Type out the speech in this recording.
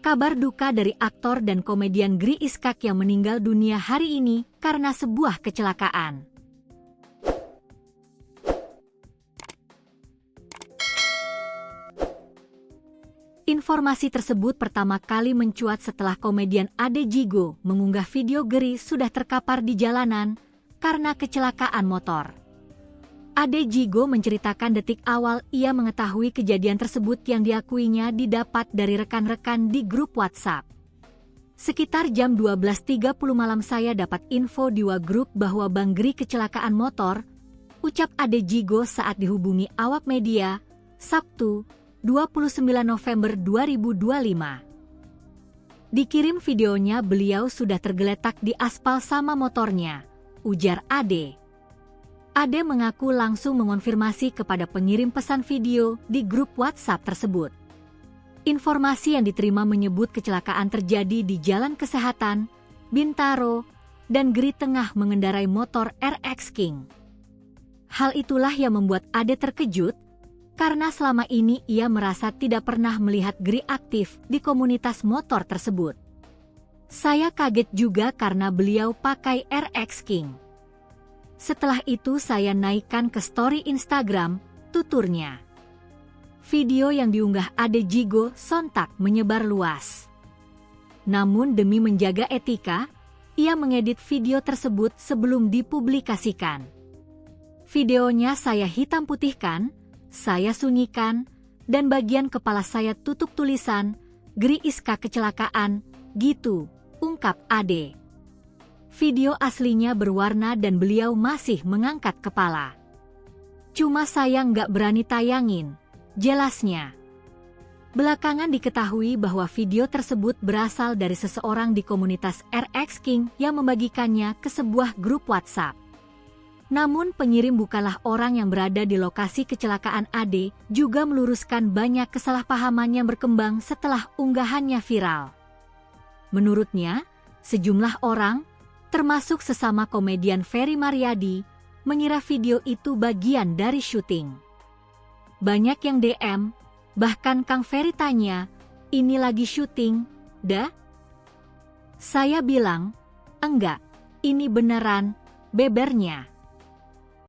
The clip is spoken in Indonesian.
Kabar duka dari aktor dan komedian Gri Iskak yang meninggal dunia hari ini karena sebuah kecelakaan. Informasi tersebut pertama kali mencuat setelah komedian Ade Djigo mengunggah video Gri sudah terkapar di jalanan karena kecelakaan motor. Ade Djigo menceritakan detik awal ia mengetahui kejadian tersebut yang diakuinya didapat dari rekan-rekan di grup WhatsApp. Sekitar jam 12.30 malam saya dapat info di grup bahwa Bang Gri kecelakaan motor, ucap Ade Djigo saat dihubungi awak media, Sabtu, 29 November 2025. Dikirim videonya beliau sudah tergeletak di aspal sama motornya, ujar Ade. Ade mengaku langsung mengonfirmasi kepada pengirim pesan video di grup WhatsApp tersebut. Informasi yang diterima menyebut kecelakaan terjadi di Jalan Kesehatan, Bintaro, dan Gri tengah mengendarai motor RX King. Hal itulah yang membuat Ade terkejut, karena selama ini ia merasa tidak pernah melihat Gri aktif di komunitas motor tersebut. Saya kaget juga karena beliau pakai RX King. Setelah itu saya naikkan ke story Instagram, tuturnya. Video yang diunggah Ade Djigo sontak menyebar luas. Namun demi menjaga etika, ia mengedit video tersebut sebelum dipublikasikan. Videonya saya hitam putihkan, saya sunyikan, dan bagian kepala saya tutup tulisan, Gri Iskak kecelakaan, gitu, ungkap Ade. Video aslinya berwarna dan beliau masih mengangkat kepala. Cuma saya nggak berani tayangin, jelasnya. Belakangan diketahui bahwa video tersebut berasal dari seseorang di komunitas RX King yang membagikannya ke sebuah grup WhatsApp. Namun pengirim bukanlah orang yang berada di lokasi kecelakaan Ade, juga meluruskan banyak kesalahpahaman yang berkembang setelah unggahannya viral. Menurutnya, sejumlah orang, termasuk sesama komedian Ferry Maryadi, mengira video itu bagian dari syuting. Banyak yang DM, bahkan Kang Ferry tanya, ini lagi syuting, dah? Saya bilang, enggak, ini beneran, bebernya.